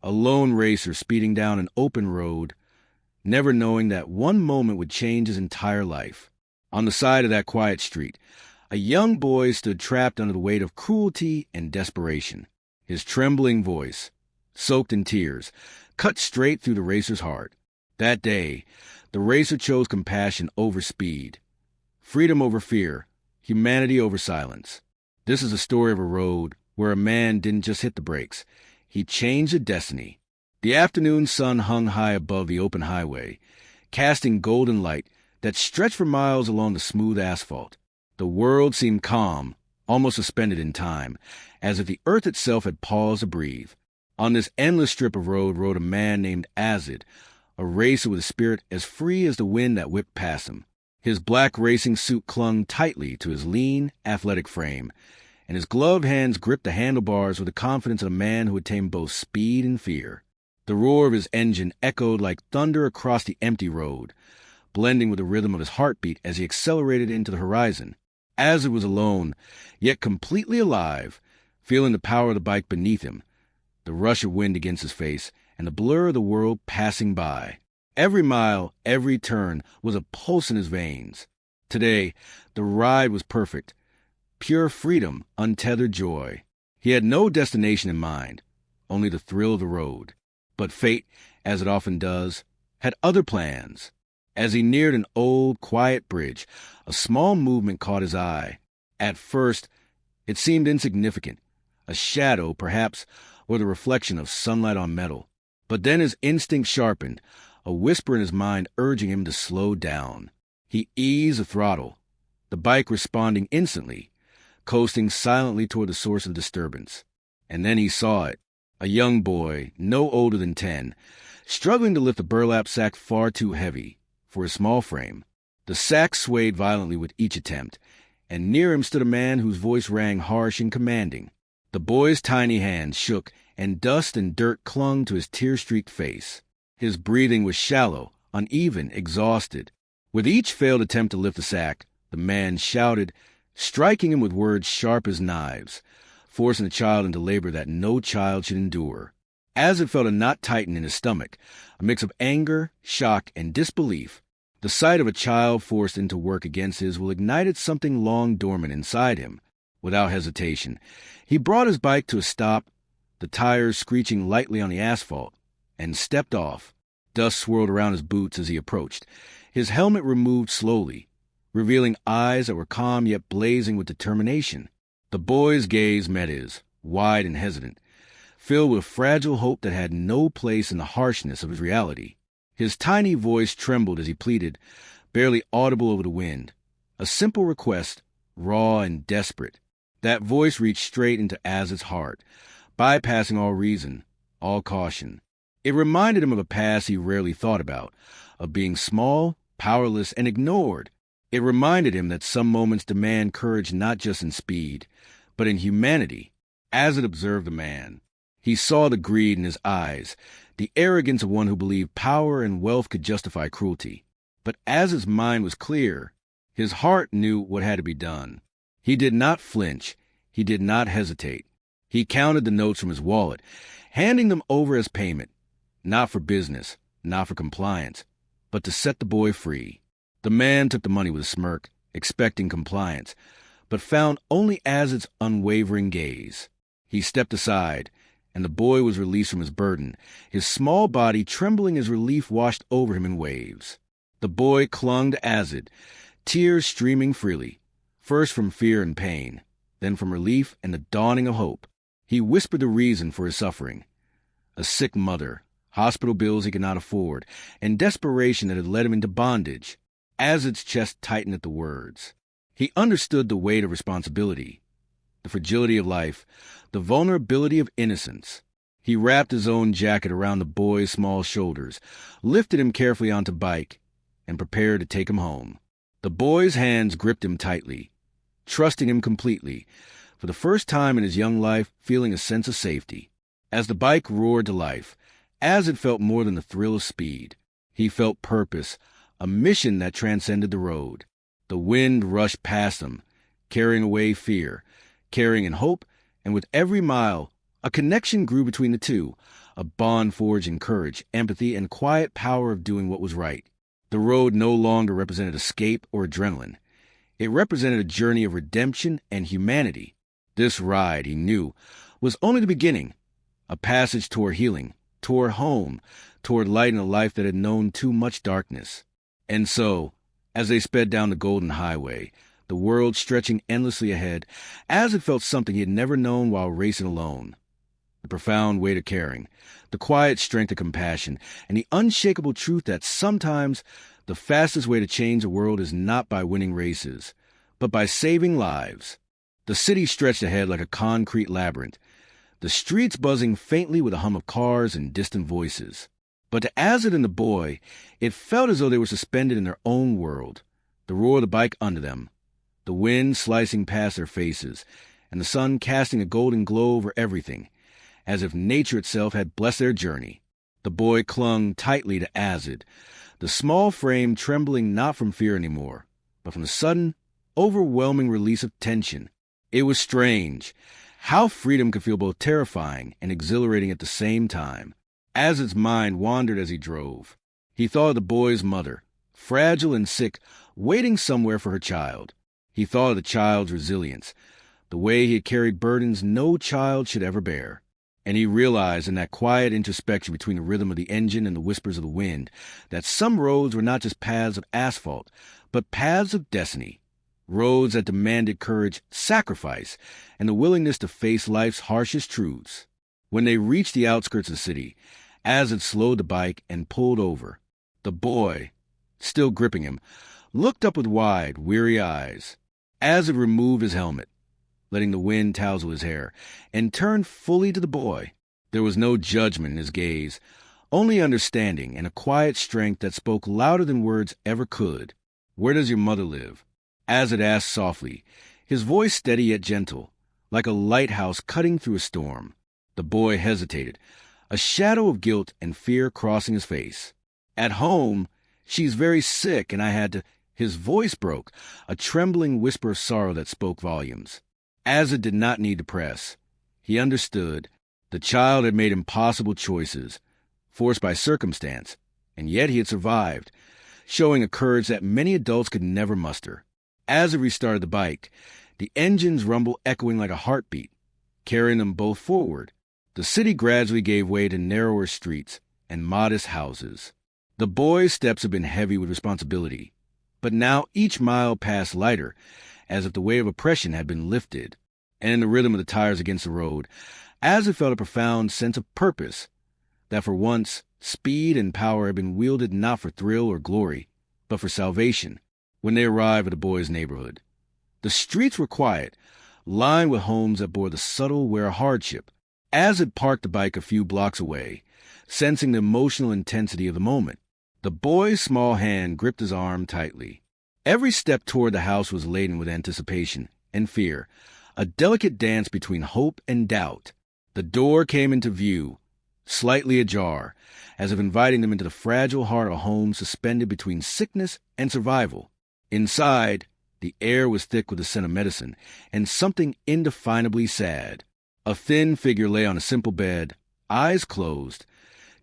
a lone racer speeding down an open road, never knowing that one moment would change his entire life. On the side of that quiet street, a young boy stood trapped under the weight of cruelty and desperation. His trembling voice, soaked in tears, cut straight through the racer's heart. That day, the racer chose compassion over speed, freedom over fear, humanity over silence. This is a story of a road where a man didn't just hit the brakes. He changed a destiny. The afternoon sun hung high above the open highway, casting golden light that stretched for miles along the smooth asphalt. The world seemed calm, almost suspended in time, as if the earth itself had paused to breathe. On this endless strip of road rode a man named Azid, a racer with a spirit as free as the wind that whipped past him. His black racing suit clung tightly to his lean, athletic frame, and his gloved hands gripped the handlebars with the confidence of a man who had tamed both speed and fear. The roar of his engine echoed like thunder across the empty road, blending with the rhythm of his heartbeat as he accelerated into the horizon. Azid was alone, yet completely alive, feeling the power of the bike beneath him, the rush of wind against his face, and the blur of the world passing by. Every mile, every turn was a pulse in his veins. Today, the ride was perfect. Pure freedom, untethered joy. He had no destination in mind, only the thrill of the road. But fate, as it often does, had other plans. As he neared an old, quiet bridge, a small movement caught his eye. At first, it seemed insignificant, a shadow, perhaps, or the reflection of sunlight on metal. But then his instinct sharpened, a whisper in his mind urging him to slow down. He eased the throttle, the bike responding instantly, coasting silently toward the source of disturbance. And then he saw it, a young boy, no older than 10, struggling to lift a burlap sack far too heavy for his small frame. The sack swayed violently with each attempt, and near him stood a man whose voice rang harsh and commanding. The boy's tiny hands shook, and dust and dirt clung to his tear-streaked face. His breathing was shallow, uneven, exhausted. With each failed attempt to lift the sack, the man shouted, striking him with words sharp as knives, forcing the child into labor that no child should endure. As it felt a knot tighten in his stomach, a mix of anger, shock, and disbelief, the sight of a child forced into work against his will ignited something long dormant inside him. Without hesitation, he brought his bike to a stop, the tires screeching lightly on the asphalt, and stepped off. Dust swirled around his boots as he approached. His helmet removed slowly, revealing eyes that were calm yet blazing with determination. The boy's gaze met his, wide and hesitant, filled with fragile hope that had no place in the harshness of his reality. His tiny voice trembled as he pleaded, barely audible over the wind. A simple request, raw and desperate. That voice reached straight into Aziz's heart, bypassing all reason, all caution. It reminded him of a past he rarely thought about, of being small, powerless, and ignored. It reminded him that some moments demand courage not just in speed, but in humanity. Azid observed the man. He saw the greed in his eyes, the arrogance of one who believed power and wealth could justify cruelty. But Aziz's mind was clear. His heart knew what had to be done. He did not flinch. He did not hesitate. He counted the notes from his wallet, handing them over as payment, not for business, not for compliance, but to set the boy free. The man took the money with a smirk, expecting compliance, but found only Aziz's unwavering gaze. He stepped aside, and the boy was released from his burden, his small body trembling as relief washed over him in waves. The boy clung to Azid, tears streaming freely, first from fear and pain, then from relief and the dawning of hope. He whispered the reason for his suffering: a sick mother, hospital bills he could not afford, and desperation that had led him into bondage. Azid's chest tightened at the words. He understood the weight of responsibility, the fragility of life, the vulnerability of innocence. He wrapped his own jacket around the boy's small shoulders, lifted him carefully onto bike, and prepared to take him home. The boy's hands gripped him tightly, trusting him completely, for the first time in his young life feeling a sense of safety. As the bike roared to life, Azid felt more than the thrill of speed. He felt purpose, a mission that transcended the road. The wind rushed past him, carrying away fear, carrying in hope, and with every mile, a connection grew between the two, a bond forged in courage, empathy, and quiet power of doing what was right. The road no longer represented escape or adrenaline. It represented a journey of redemption and humanity. This ride, he knew, was only the beginning, a passage toward healing, toward home, toward light in a life that had known too much darkness. And so, as they sped down the golden highway, the world stretching endlessly ahead, as it felt something he had never known while racing alone. The profound weight of caring, the quiet strength of compassion, and the unshakable truth that sometimes the fastest way to change the world is not by winning races, but by saving lives. The city stretched ahead like a concrete labyrinth, the streets buzzing faintly with a hum of cars and distant voices. But to Azad and the boy, it felt as though they were suspended in their own world, the roar of the bike under them, the wind slicing past their faces, and the sun casting a golden glow over everything, as if nature itself had blessed their journey. The boy clung tightly to Azad, the small frame trembling not from fear anymore, but from the sudden, overwhelming release of tension. It was strange how freedom could feel both terrifying and exhilarating at the same time. Azad's mind wandered as he drove. He thought of the boy's mother, fragile and sick, waiting somewhere for her child. He thought of the child's resilience, the way he had carried burdens no child should ever bear. And he realized in that quiet introspection between the rhythm of the engine and the whispers of the wind that some roads were not just paths of asphalt, but paths of destiny. Roads that demanded courage, sacrifice, and the willingness to face life's harshest truths. When they reached the outskirts of the city, Azad slowed the bike and pulled over. The boy, still gripping him, looked up with wide, weary eyes. Azad removed his helmet, letting the wind tousle his hair, and turned fully to the boy. There was no judgment in his gaze, only understanding and a quiet strength that spoke louder than words ever could. "Where does your mother live?" Azad asked softly, his voice steady yet gentle, like a lighthouse cutting through a storm. The boy hesitated, a shadow of guilt and fear crossing his face. "At home, she's very sick, and I had to—" His voice broke, a trembling whisper of sorrow that spoke volumes. Azad did not need to press. He understood. The child had made impossible choices, forced by circumstance, and yet he had survived, showing a courage that many adults could never muster. Azad restarted the bike, the engine's rumble echoing like a heartbeat, carrying them both forward. The city gradually gave way to narrower streets and modest houses. The boy's steps had been heavy with responsibility, but now each mile passed lighter, as if the weight of oppression had been lifted. And in the rhythm of the tires against the road, Azad felt a profound sense of purpose, that for once speed and power had been wielded not for thrill or glory, but for salvation. When they arrived at the boy's neighborhood, the streets were quiet, lined with homes that bore the subtle wear of hardship. Azad parked the bike a few blocks away, sensing the emotional intensity of the moment. The boy's small hand gripped his arm tightly. Every step toward the house was laden with anticipation and fear, a delicate dance between hope and doubt. The door came into view, slightly ajar, as if inviting them into the fragile heart of a home suspended between sickness and survival. Inside, the air was thick with the scent of medicine and something indefinably sad. A thin figure lay on a simple bed, eyes closed,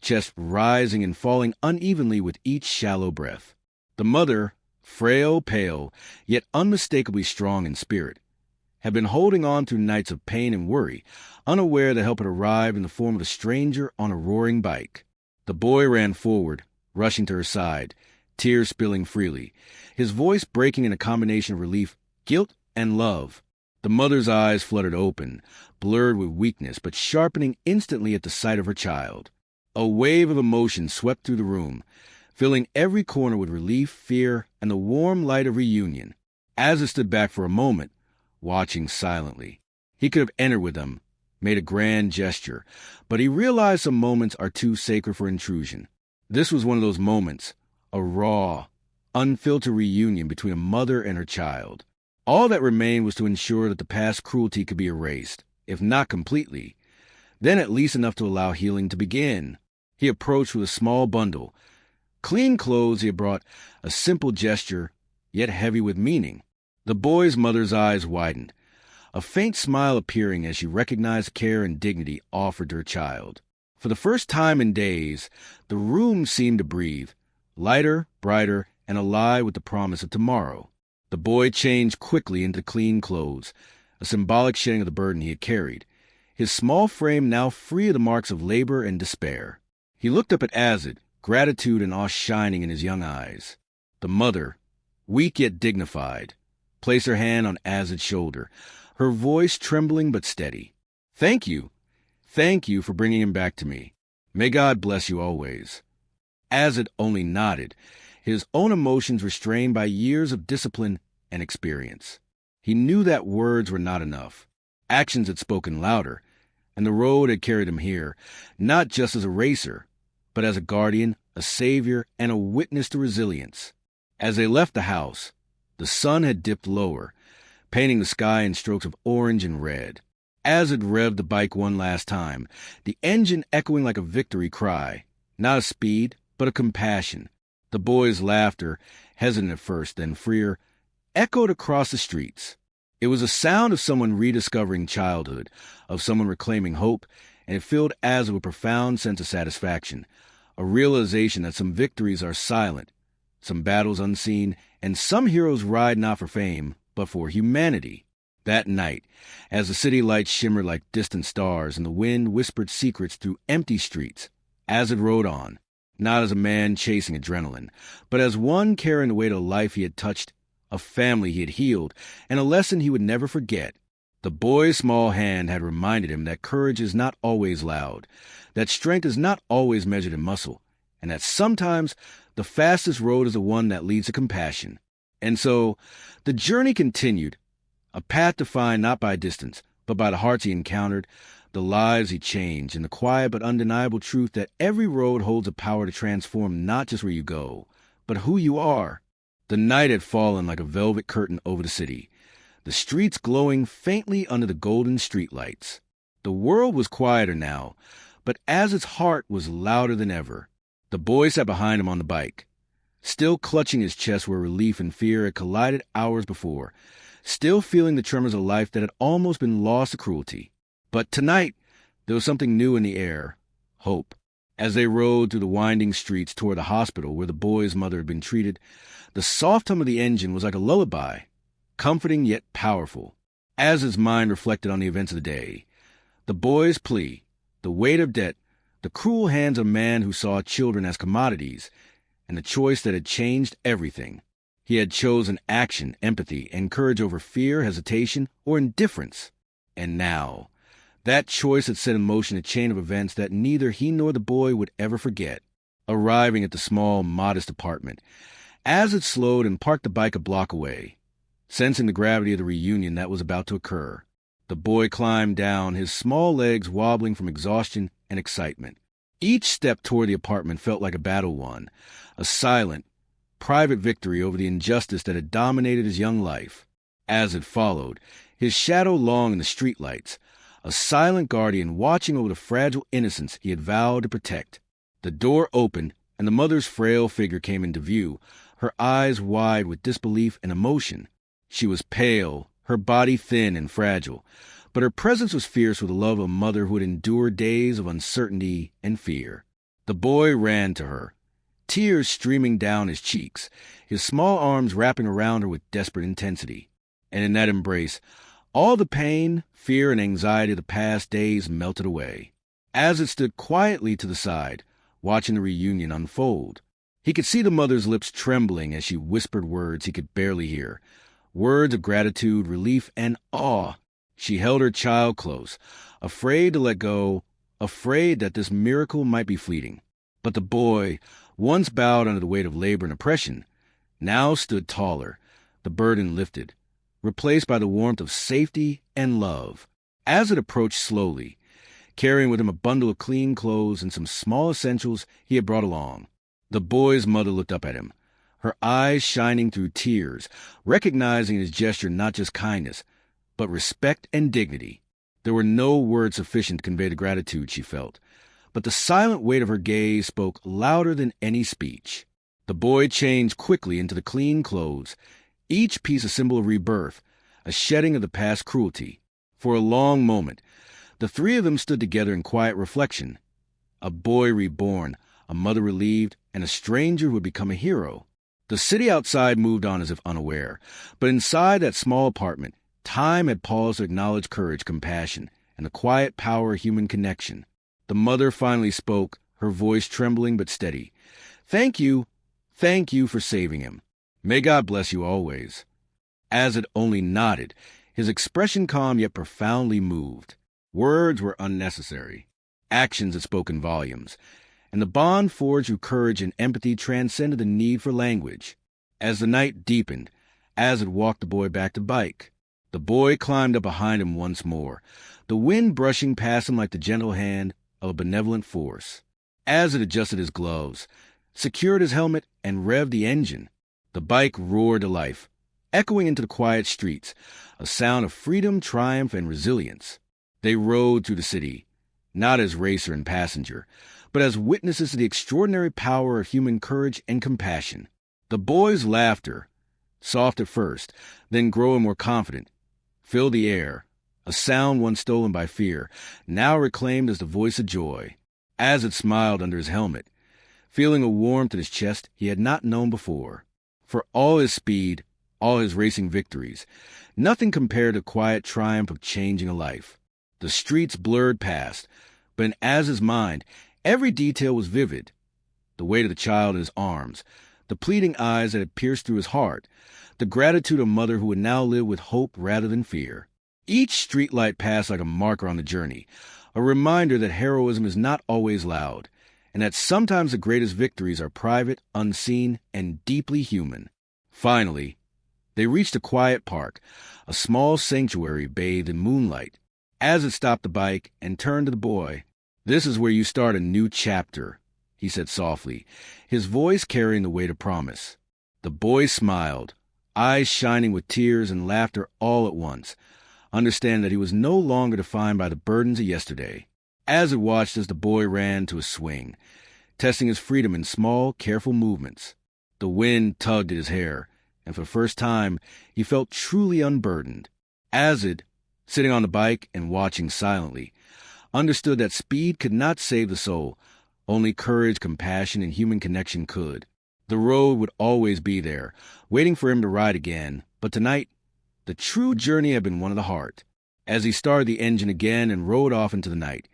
chest rising and falling unevenly with each shallow breath. The mother, frail, pale, yet unmistakably strong in spirit, had been holding on through nights of pain and worry, unaware that help had arrived in the form of a stranger on a roaring bike. The boy ran forward, rushing to her side, tears spilling freely, his voice breaking in a combination of relief, guilt, and love. The mother's eyes fluttered open, blurred with weakness, but sharpening instantly at the sight of her child. A wave of emotion swept through the room, filling every corner with relief, fear, and the warm light of reunion. Azad stood back for a moment, watching silently. He could have entered with them, made a grand gesture, but he realized some moments are too sacred for intrusion. This was one of those moments, a raw, unfiltered reunion between a mother and her child. All that remained was to ensure that the past cruelty could be erased, if not completely, then at least enough to allow healing to begin. He approached with a small bundle, clean clothes he had brought, a simple gesture, yet heavy with meaning. The boy's mother's eyes widened, a faint smile appearing as she recognized care and dignity offered to her child. For the first time in days, the room seemed to breathe, lighter, brighter, and alive with the promise of tomorrow. The boy changed quickly into clean clothes, a symbolic shedding of the burden he had carried, his small frame now free of the marks of labor and despair. He looked up at Azid, gratitude and awe shining in his young eyes. The mother, weak yet dignified, placed her hand on Azid's shoulder, her voice trembling but steady. "Thank you. Thank you for bringing him back to me. May God bless you always." Azid only nodded, his own emotions restrained by years of discipline and experience. He knew that words were not enough. Actions had spoken louder, and the road had carried him here, not just as a racer, but as a guardian, a savior, and a witness to resilience. As they left the house, the sun had dipped lower, painting the sky in strokes of orange and red. Azid revved the bike one last time, the engine echoing like a victory cry, not of speed, but of compassion. The boy's laughter, hesitant at first, then freer, echoed across the streets. It was a sound of someone rediscovering childhood, of someone reclaiming hope, and it filled Azid with a profound sense of satisfaction, a realization that some victories are silent, some battles unseen, and some heroes ride not for fame, but for humanity. That night, as the city lights shimmered like distant stars and the wind whispered secrets through empty streets, Azid rode on, not as a man chasing adrenaline, but as one carrying the weight of a life he had touched, a family he had healed, and a lesson he would never forget. The boy's small hand had reminded him that courage is not always loud, that strength is not always measured in muscle, and that sometimes the fastest road is the one that leads to compassion. And so, the journey continued, a path defined not by distance, but by the hearts he encountered, the lives he changed, and the quiet but undeniable truth that every road holds a power to transform not just where you go, but who you are. The night had fallen like a velvet curtain over the city, the streets glowing faintly under the golden streetlights. The world was quieter now, but Azid's heart was louder than ever. The boy sat behind him on the bike, still clutching his chest where relief and fear had collided hours before, still feeling the tremors of life that had almost been lost to cruelty. But tonight, there was something new in the air, hope. As they rode through the winding streets toward the hospital where the boy's mother had been treated, the soft hum of the engine was like a lullaby, comforting yet powerful. As his mind reflected on the events of the day, the boy's plea, the weight of debt, the cruel hands of a man who saw children as commodities, and the choice that had changed everything. He had chosen action, empathy, and courage over fear, hesitation, or indifference. And now, that choice had set in motion a chain of events that neither he nor the boy would ever forget. Arriving at the small, modest apartment, Azid slowed and parked the bike a block away, sensing the gravity of the reunion that was about to occur. The boy climbed down, his small legs wobbling from exhaustion and excitement. Each step toward the apartment felt like a battle won, a silent, private victory over the injustice that had dominated his young life. Azid followed, his shadow long in the streetlights, a silent guardian watching over the fragile innocence he had vowed to protect. The door opened, and the mother's frail figure came into view, her eyes wide with disbelief and emotion. She was pale, her body thin and fragile, but her presence was fierce with the love of a mother who had endured days of uncertainty and fear. The boy ran to her, tears streaming down his cheeks, his small arms wrapping around her with desperate intensity. And in that embrace, all the pain, fear, and anxiety of the past days melted away. Azid stood quietly to the side, watching the reunion unfold. He could see the mother's lips trembling as she whispered words he could barely hear, words of gratitude, relief, and awe. She held her child close, afraid to let go, afraid that this miracle might be fleeting. But the boy, once bowed under the weight of labor and oppression, now stood taller, the burden lifted, replaced by the warmth of safety and love. Azid approached slowly, carrying with him a bundle of clean clothes and some small essentials he had brought along. The boy's mother looked up at him, her eyes shining through tears, recognizing in his gesture not just kindness, but respect and dignity. There were no words sufficient to convey the gratitude she felt, but the silent weight of her gaze spoke louder than any speech. The boy changed quickly into the clean clothes, each piece a symbol of rebirth, a shedding of the past cruelty. For a long moment, the three of them stood together in quiet reflection. A boy reborn, a mother relieved, and a stranger who would become a hero. The city outside moved on as if unaware, but inside that small apartment, time had paused to acknowledge courage, compassion, and the quiet power of human connection. The mother finally spoke, her voice trembling but steady. Thank you for saving him. May God bless you always." Azad only nodded, his expression calm yet profoundly moved. Words were unnecessary. Actions had spoken volumes, and the bond forged through courage and empathy transcended the need for language. As the night deepened, Azad walked the boy back to bike. The boy climbed up behind him once more, the wind brushing past him like the gentle hand of a benevolent force. Azad adjusted his gloves, secured his helmet, and revved the engine. The bike roared to life, echoing into the quiet streets, a sound of freedom, triumph, and resilience. They rode through the city, not as racer and passenger, but as witnesses to the extraordinary power of human courage and compassion. The boy's laughter, soft at first, then growing more confident, filled the air, a sound once stolen by fear, now reclaimed as the voice of joy. Azad smiled under his helmet, feeling a warmth in his chest he had not known before. For all his speed, all his racing victories, nothing compared to the quiet triumph of changing a life. The streets blurred past, but in Az's mind, every detail was vivid. The weight of the child in his arms, the pleading eyes that had pierced through his heart, the gratitude of a mother who would now live with hope rather than fear. Each streetlight passed like a marker on the journey, a reminder that heroism is not always loud, and that sometimes the greatest victories are private, unseen, and deeply human. Finally, they reached a quiet park, a small sanctuary bathed in moonlight. Azad stopped the bike and turned to the boy. "This is where you start a new chapter," he said softly, his voice carrying the weight of promise. The boy smiled, eyes shining with tears and laughter all at once, understanding that he was no longer defined by the burdens of yesterday. Azad watched as the boy ran to a swing, testing his freedom in small, careful movements. The wind tugged at his hair, and for the first time, he felt truly unburdened. Azad, sitting on the bike and watching silently, understood that speed could not save the soul. Only courage, compassion, and human connection could. The road would always be there, waiting for him to ride again, but tonight, the true journey had been one of the heart. As he started the engine again and rode off into the night,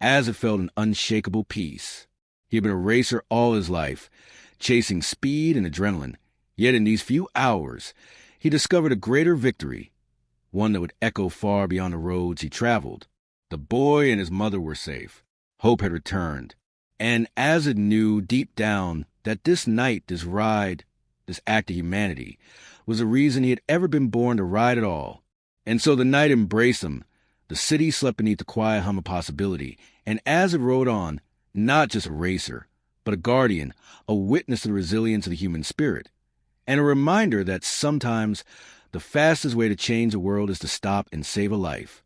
Azad felt an unshakable peace. He had been a racer all his life, chasing speed and adrenaline, yet in these few hours, he discovered a greater victory, one that would echo far beyond the roads he traveled. The boy and his mother were safe. Hope had returned. And Azad knew deep down that this night, this ride, this act of humanity, was the reason he had ever been born to ride at all. And so the night embraced him. The city slept beneath the quiet hum of possibility, and Azad rode on, not just a racer, but a guardian, a witness to the resilience of the human spirit, and a reminder that sometimes the fastest way to change the world is to stop and save a life.